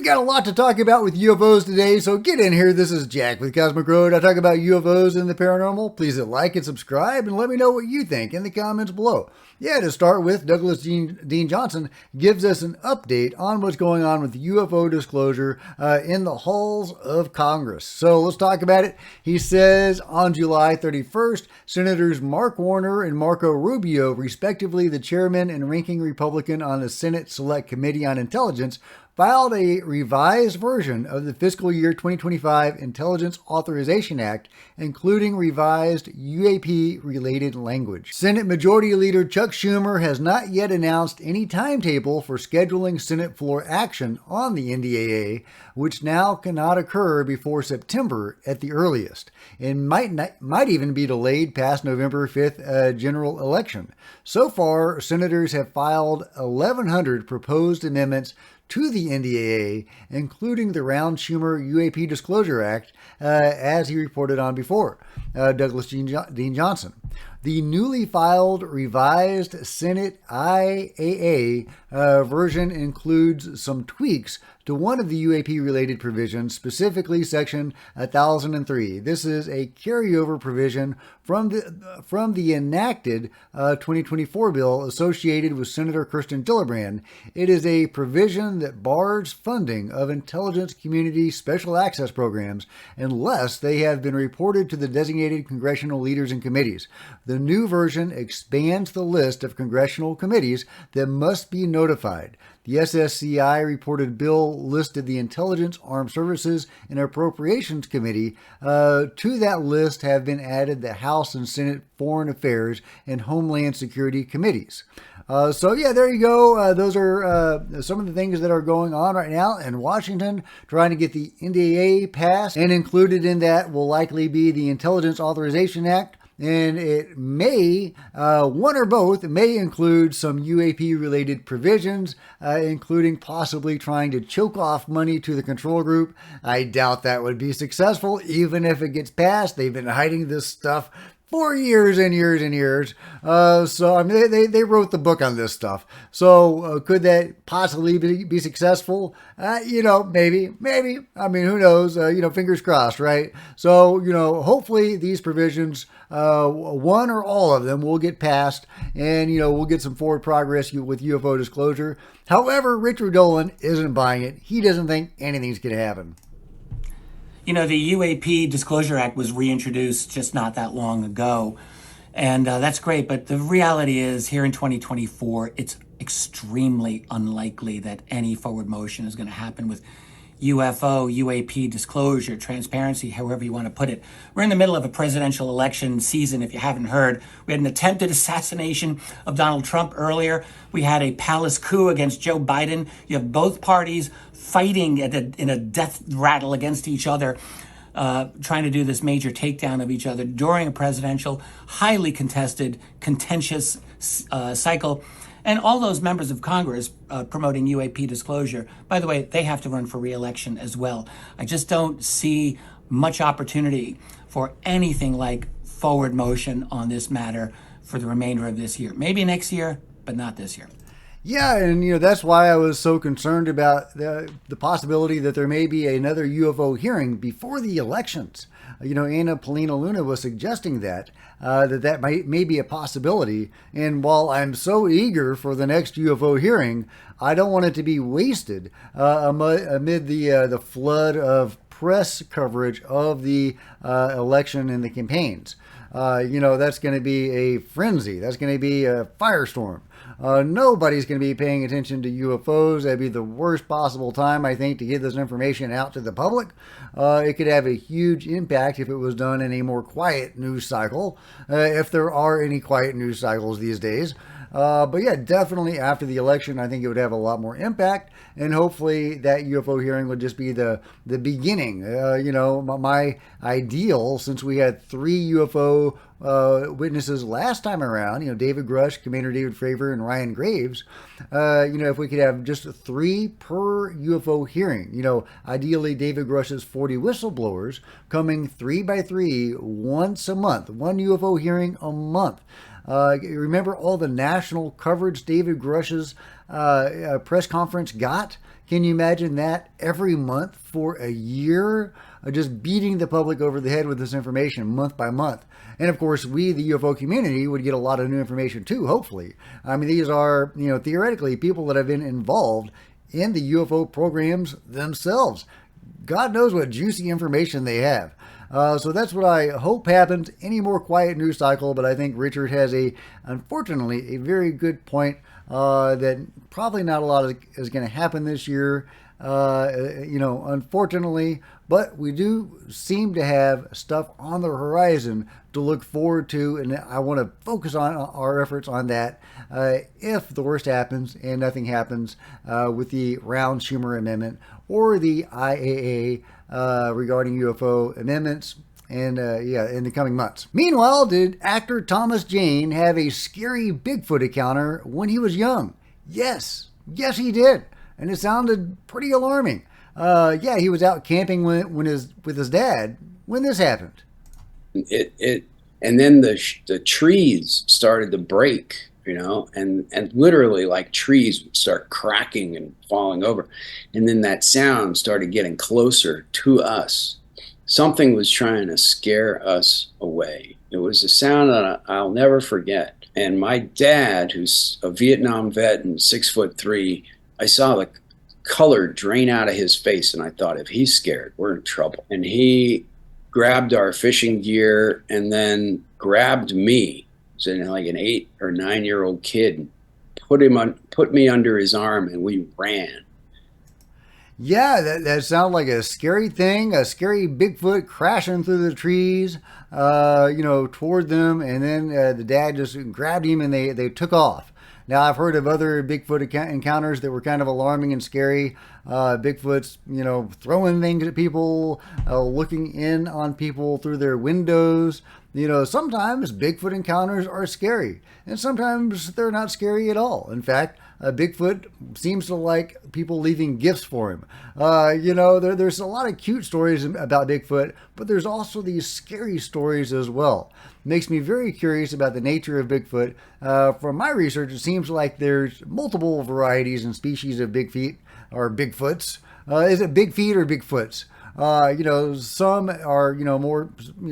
We've got a lot to talk about with UFOs today, so get in here. This is Jack with Cosmic Road. I talk about UFOs and the paranormal. Please hit like and subscribe and let me know what you think in the comments below. Yeah, to start with, Douglas Dean Johnson gives us an update on what's going on with UFO disclosure in the halls of Congress. So let's talk about it. He says on July 31st, Senators Mark Warner and Marco Rubio, respectively the chairman and ranking Republican on the Senate Select Committee on Intelligence, filed a revised version of the fiscal year 2025 Intelligence Authorization Act, including revised UAP-related language. Senate Majority Leader Chuck Schumer has not yet announced any timetable for scheduling Senate floor action on the NDAA, which now cannot occur before September at the earliest, and might even be delayed past November 5th general election. So far, senators have filed 1,100 proposed amendments to the NDAA, including the Round Schumer UAP Disclosure Act, as he reported on before, Douglas Dean Johnson. The newly filed revised Senate IAA version includes some tweaks to one of the UAP-related provisions, specifically Section 1003. This is a carryover provision from the enacted 2024 bill associated with Senator Kirsten Gillibrand. It is a provision that bars funding of intelligence community special access programs unless they have been reported to the designated congressional leaders and committees. The new version expands the list of congressional committees that must be notified. The SSCI reported bill listed the Intelligence, Armed Services, and Appropriations Committee. To that list have been added the House and Senate Foreign Affairs and Homeland Security Committees. So yeah, there you go. Those are some of the things that are going on right now in Washington, trying to get the NDAA passed, and included in that will likely be the Intelligence Authorization Act. And it may, one or both, it may include some UAP-related provisions, including possibly trying to choke off money to the control group. I doubt that would be successful, even if it gets passed. They've been hiding this stuff for years and years and years. So I mean, they wrote the book on this stuff. So could that possibly be successful? Maybe. I mean, who knows? Fingers crossed, right? So, hopefully these provisions, one or all of them, will get passed, and, we'll get some forward progress with UFO disclosure. However, Richard Dolan isn't buying it. He doesn't think anything's going to happen. The UAP Disclosure Act was reintroduced just not that long ago, and that's great. But the reality is, here in 2024, it's extremely unlikely that any forward motion is going to happen with UFO, UAP disclosure, transparency, however you want to put it. We're in the middle of a presidential election season, if you haven't heard. We had an attempted assassination of Donald Trump earlier. We had a palace coup against Joe Biden. You have both parties fighting in a death rattle against each other, trying to do this major takedown of each other during a presidential, highly contested, contentious cycle. And all those members of Congress promoting UAP disclosure, by the way, they have to run for re-election as well. I just don't see much opportunity for anything like forward motion on this matter for the remainder of this year. Maybe next year, but not this year. Yeah, and that's why I was so concerned about the possibility that there may be another UFO hearing before the elections. Anna Paulina Luna was suggesting that may be a possibility. And while I'm so eager for the next UFO hearing, I don't want it to be wasted amid the flood of press coverage of the election and the campaigns. That's going to be a frenzy. That's going to be a firestorm. Nobody's going to be paying attention to UFOs. That'd be the worst possible time, I think, to get this information out to the public. It could have a huge impact if it was done in a more quiet news cycle, if there are any quiet news cycles these days. But yeah, definitely after the election, I think it would have a lot more impact, and hopefully that UFO hearing would just be the beginning. My ideal, since we had 3 UFO witnesses last time around, David Grush, Commander David Fravor, and Ryan Graves, if we could have just 3 per UFO hearing, ideally David Grush's 40 whistleblowers coming 3 by 3 once a month, 1 UFO hearing a month. Remember all the national coverage David Grush's press conference got? Can you imagine that every month for a year? Just beating the public over the head with this information month by month. And of course, we, the UFO community, would get a lot of new information too, hopefully. I mean, these are, theoretically people that have been involved in the UFO programs themselves. God knows what juicy information they have. So that's what I hope happens. Any more quiet news cycle, but I think Richard has unfortunately, a very good point that probably not a lot is going to happen this year. Unfortunately, but we do seem to have stuff on the horizon to look forward to, and I want to focus on our efforts on that if the worst happens and nothing happens with the Round-Schumer Amendment or the IAA regarding UFO amendments and in the coming months. Meanwhile, did actor Thomas Jane have a scary Bigfoot encounter when he was young? Yes, he did. And it sounded pretty alarming. He was out camping with his dad when this happened. And then the trees started to break, and literally like trees would start cracking and falling over. And then that sound started getting closer to us. Something was trying to scare us away. It was a sound that I'll never forget. And my dad, who's a Vietnam vet and 6'3", I saw the color drain out of his face, and I thought, if he's scared, we're in trouble. And he grabbed our fishing gear and then grabbed me, so like an 8 or 9 year old kid, put me under his arm, and we ran. Yeah, that sounded like a scary thing, a scary Bigfoot crashing through the trees, toward them, and then the dad just grabbed him and they took off. Now, I've heard of other Bigfoot encounters that were kind of alarming and scary. Bigfoot's, throwing things at people, looking in on people through their windows. Sometimes Bigfoot encounters are scary, and sometimes they're not scary at all. In fact, Bigfoot seems to like people leaving gifts for him. There's a lot of cute stories about Bigfoot, but there's also these scary stories as well. Makes me very curious about the nature of Bigfoot. From my research, it seems like there's multiple varieties and species of Bigfeet or Bigfoots. Is it Big Feet or Bigfoots? Some are, more,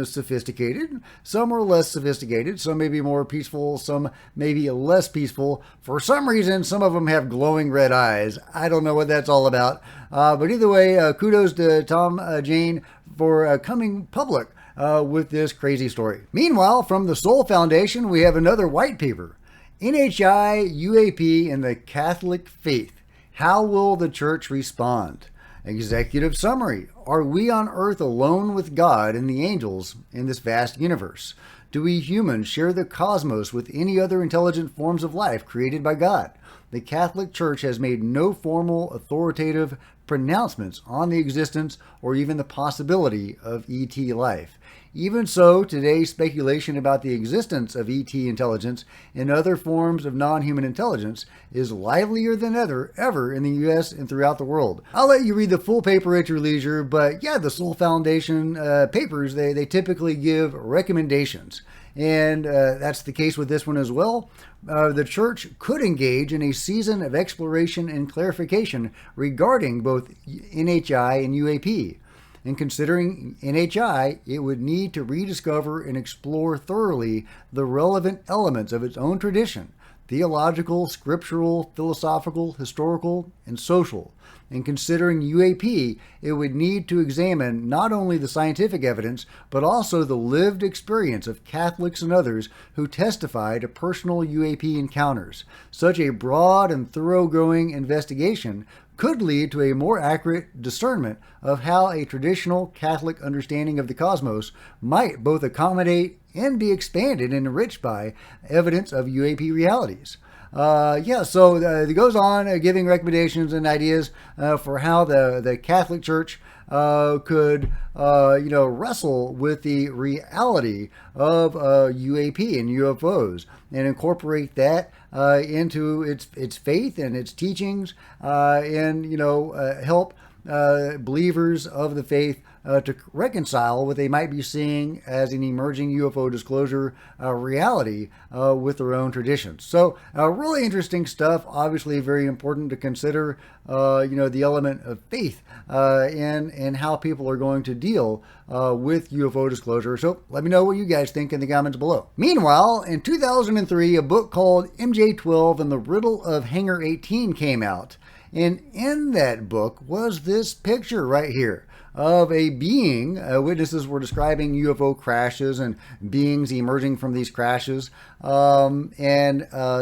sophisticated. Some are less sophisticated. Some may be more peaceful. Some may be less peaceful. For some reason, some of them have glowing red eyes. I don't know what that's all about. But either way, kudos to Tom Jane for coming public with this crazy story. Meanwhile, from the Soul Foundation, we have another white paper. NHI, UAP, and the Catholic Faith. How will the church respond? Executive summary. Are we on earth alone with God and the angels in this vast universe? Do we humans share the cosmos with any other intelligent forms of life created by God? The Catholic Church has made no formal authoritative pronouncements on the existence or even the possibility of ET life. Even so, today's speculation about the existence of ET intelligence and other forms of non-human intelligence is livelier than ever in the U.S. and throughout the world. I'll let you read the full paper at your leisure, but yeah, the Soul Foundation papers, they typically give recommendations. And that's the case with this one as well. The church could engage in a season of exploration and clarification regarding both NHI and UAP. And considering NHI, it would need to rediscover and explore thoroughly the relevant elements of its own tradition, theological, scriptural, philosophical, historical, and social. And considering UAP, it would need to examine not only the scientific evidence, but also the lived experience of Catholics and others who testify to personal UAP encounters. Such a broad and thoroughgoing investigation could lead to a more accurate discernment of how a traditional Catholic understanding of the cosmos might both accommodate and be expanded and enriched by evidence of UAP realities. So it goes on giving recommendations and ideas for how the Catholic Church could wrestle with the reality of UAP and UFOs and incorporate that into its faith and its teachings and help believers of the faith to reconcile what they might be seeing as an emerging UFO disclosure reality with their own traditions. So really interesting stuff. Obviously, very important to consider. The element of faith and how people are going to deal with UFO disclosure. So let me know what you guys think in the comments below. Meanwhile, in 2003, a book called MJ12 and the Riddle of Hangar 18 came out. And in that book was this picture right here of a being. Witnesses were describing UFO crashes and beings emerging from these crashes. And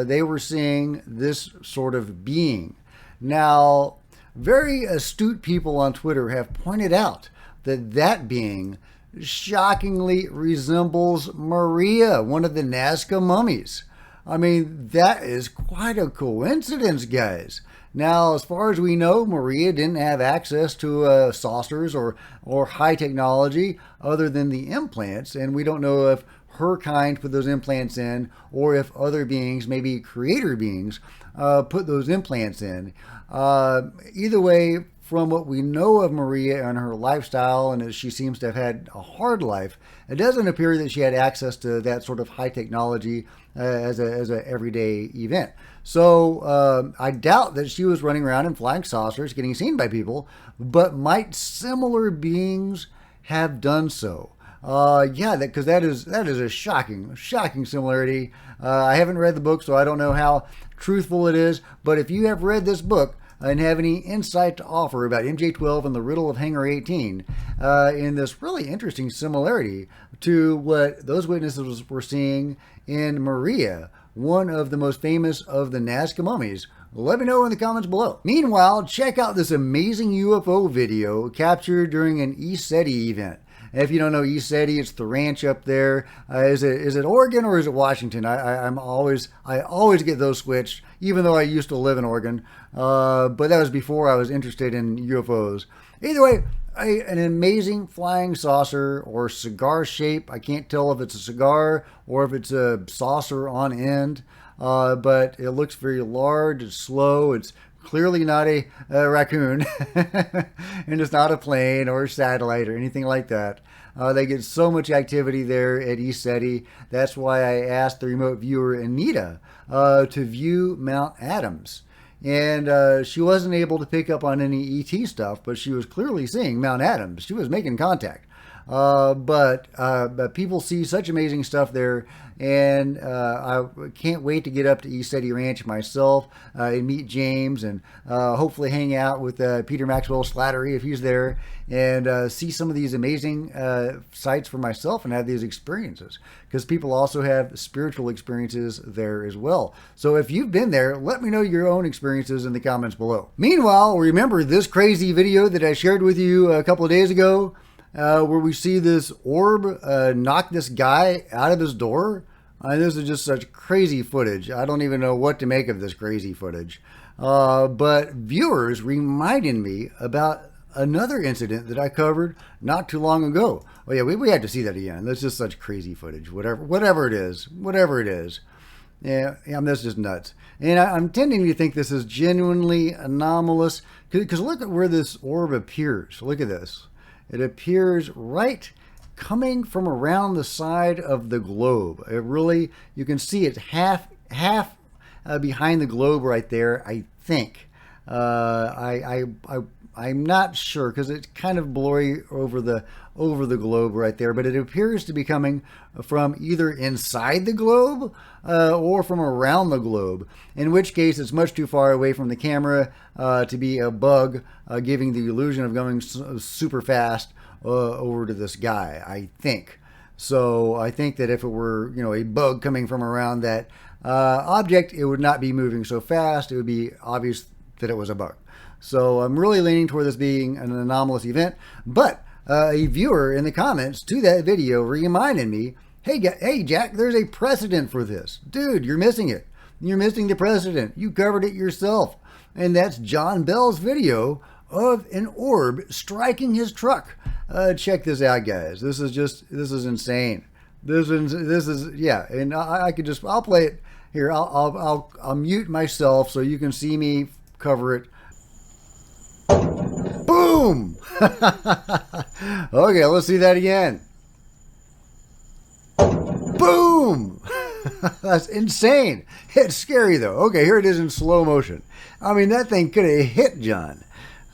they were seeing this sort of being. Now, very astute people on Twitter have pointed out that that being shockingly resembles Maria, one of the Nazca mummies. I mean, that is quite a coincidence, guys. Now, as far as we know, Maria didn't have access to saucers or high technology other than the implants, and we don't know if her kind put those implants in or if other beings, maybe creator beings, put those implants in. Either way, from what we know of Maria and her lifestyle, and as she seems to have had a hard life, it doesn't appear that she had access to that sort of high technology as a everyday event. So I doubt that she was running around in flying saucers, getting seen by people, but might similar beings have done so? Because that is a shocking similarity. I haven't read the book, so I don't know how truthful it is. But if you have read this book and have any insight to offer about MJ12 and the Riddle of Hangar 18, in this really interesting similarity to what those witnesses were seeing in Maria, one of the most famous of the Nazca mummies, let me know in the comments below. Meanwhile, check out this amazing UFO video captured during an Eetti event. If you don't know Eetti, it's the ranch up there. Is it Oregon or is it Washington? I always get those switched, even though I used to live in Oregon. But that was before I was interested in UFOs. Either way, an amazing flying saucer or cigar shape. I can't tell if it's a cigar or if it's a saucer on end. But it looks very large. It's slow. It's clearly not a raccoon, and it's not a plane or a satellite or anything like that. They get so much activity there at Eetti. That's why I asked the remote viewer, Anita, to view Mount Adams. And she wasn't able to pick up on any ET stuff, but she was clearly seeing Mount Adams. She was making contact. But people see such amazing stuff there, and I can't wait to get up to Eetti Ranch myself and meet James, and hopefully hang out with Peter Maxwell Slattery if he's there, and see some of these amazing sites for myself and have these experiences, because people also have spiritual experiences there as well. So if you've been there, let me know your own experiences in the comments below. Meanwhile, remember this crazy video that I shared with you a couple of days ago, where we see this orb knock this guy out of his door? This is just such crazy footage. I don't even know what to make of this crazy footage. But viewers reminded me about another incident that I covered not too long ago. Oh yeah, we had to see that again. That's just such crazy footage. Whatever it is. Yeah, that's just nuts. And I'm tending to think this is genuinely anomalous, because look at where this orb appears. Look at this. It appears right coming from around the side of the globe. It really, you can see it's half behind the globe right there, I think. I'm not sure, because it's kind of blurry over the globe right there, but it appears to be coming from either inside the globe or from around the globe, in which case it's much too far away from the camera to be a bug giving the illusion of going super fast over to this guy, I think. So I think that if it were, a bug coming from around that object, it would not be moving so fast. It would be obvious that it was a bug. So I'm really leaning toward this being an anomalous event. But a viewer in the comments to that video reminded me, hey Jack, there's a precedent for this. Dude, you're missing it. You're missing the precedent. You covered it yourself. And that's John Bell's video of an orb striking his truck. Check this out, guys. This is insane. This is yeah. And I'll play it here. I'll mute myself so you can see me cover it. Boom! Boom! Okay, let's see that again. Boom! That's insane. It's scary though. Okay, here it is in slow motion. I mean, that thing could have hit John.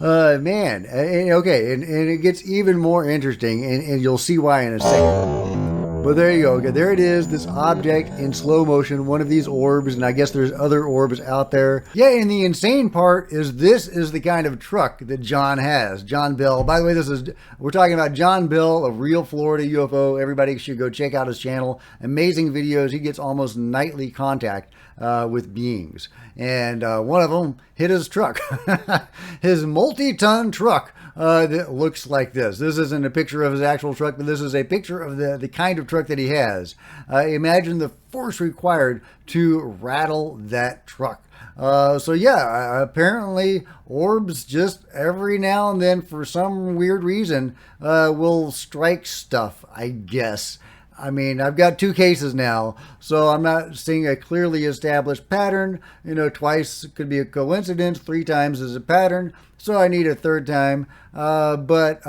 Man. Okay, and it gets even more interesting, and you'll see why in a second. But there you go. Okay, there it is, this object in slow motion, one of these orbs, and I guess there's other orbs out there. Yeah, and the insane part is this is the kind of truck that John has. John Bell. By the way, we're talking about John Bell of Real Florida UFO. Everybody should go check out his channel. Amazing videos. He gets almost nightly contact with beings. And one of them hit his truck. His multi-ton truck that looks like this. This isn't a picture of his actual truck, but this is a picture of the kind of truck that he has. Imagine the force required to rattle that truck. So yeah, apparently orbs just every now and then, for some weird reason, will strike stuff, I guess. I mean, I've got 2 cases now, so I'm not seeing a clearly established pattern. You know, twice could be a coincidence, 3 times is a pattern, so I need a 3rd time. But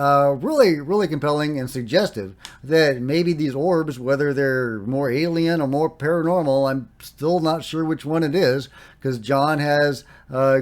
really, really compelling and suggestive that maybe these orbs, whether they're more alien or more paranormal, I'm still not sure which one it is, because John has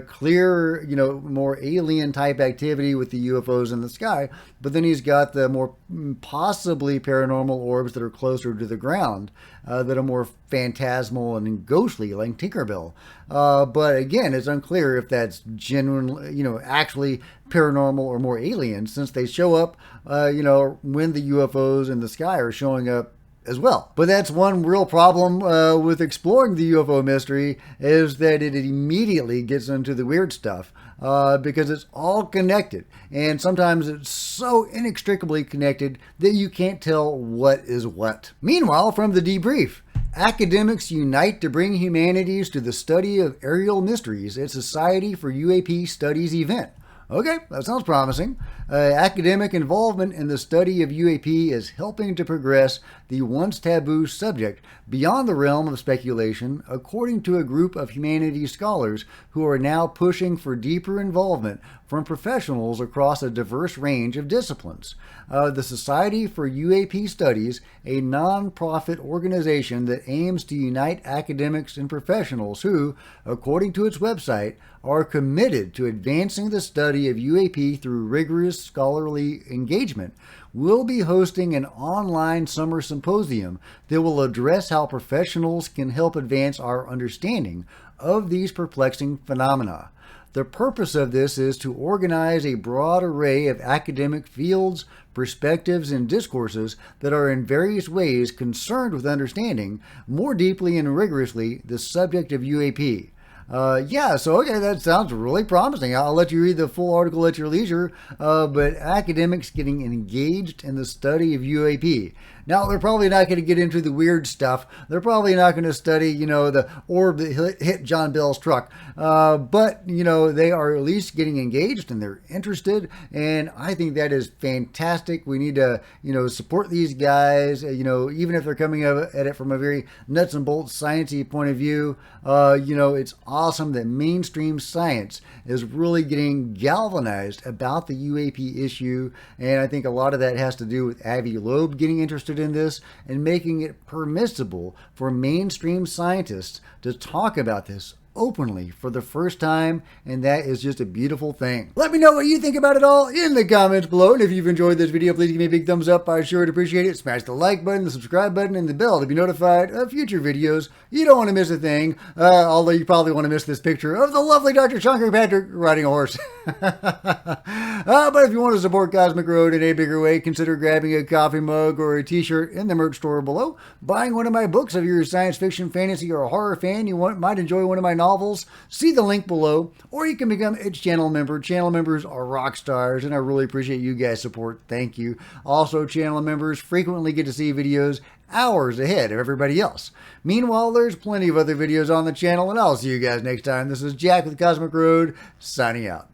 clear, more alien type activity with the UFOs in the sky, but then he's got the more possibly paranormal orbs that are closer to the ground, that are more phantasmal and ghostly, like Tinkerbell. But again, it's unclear if that's genuinely, actually paranormal or more alien, since they show up, when the UFOs in the sky are showing up as well. But that's one real problem with exploring the UFO mystery, is that it immediately gets into the weird stuff, because it's all connected, and sometimes it's so inextricably connected that you can't tell what is what. Meanwhile, from the debrief, academics unite to bring humanities to the study of aerial mysteries at Society for UAP Studies event. Okay, that sounds promising. Academic involvement in the study of UAP is helping to progress the once taboo subject beyond the realm of speculation, according to a group of humanities scholars who are now pushing for deeper involvement from professionals across a diverse range of disciplines. The Society for UAP Studies, a non-profit organization that aims to unite academics and professionals who, according to its website, are committed to advancing the study of UAP through rigorous scholarly engagement, will be hosting an online summer symposium that will address how professionals can help advance our understanding of these perplexing phenomena. The purpose of this is to organize a broad array of academic fields, perspectives, and discourses that are in various ways concerned with understanding more deeply and rigorously the subject of UAP. Okay, that sounds really promising. I'll let you read the full article at your leisure, but academics getting engaged in the study of UAP. Now, they're probably not going to get into the weird stuff. They're probably not going to study, the orb that hit John Bell's truck. But they are at least getting engaged and they're interested. And I think that is fantastic. We need to, support these guys, even if they're coming at it from a very nuts and bolts sciencey point of view. It's awesome that mainstream science is really getting galvanized about the UAP issue. And I think a lot of that has to do with Avi Loeb getting interested in this and making it permissible for mainstream scientists to talk about this openly for the first time, and that is just a beautiful thing. Let me know what you think about it all in the comments below, and if you've enjoyed this video, please give me a big thumbs up. I sure would appreciate it. Smash the like button, the subscribe button, and the bell to be notified of future videos. You don't want to miss a thing, although you probably want to miss this picture of the lovely Dr. Shankar Patrick riding a horse. But if you want to support Cosmic Road in a bigger way, consider grabbing a coffee mug or a t-shirt in the merch store below, buying one of my books if you're a science fiction, fantasy, or a horror fan might enjoy one of my novels. See the link below, or you can become a channel member. Channel members are rock stars, and I really appreciate you guys' support. Thank you. Also, channel members frequently get to see videos hours ahead of everybody else. Meanwhile, there's plenty of other videos on the channel, and I'll see you guys next time. This is Jack with Cosmic Road, signing out.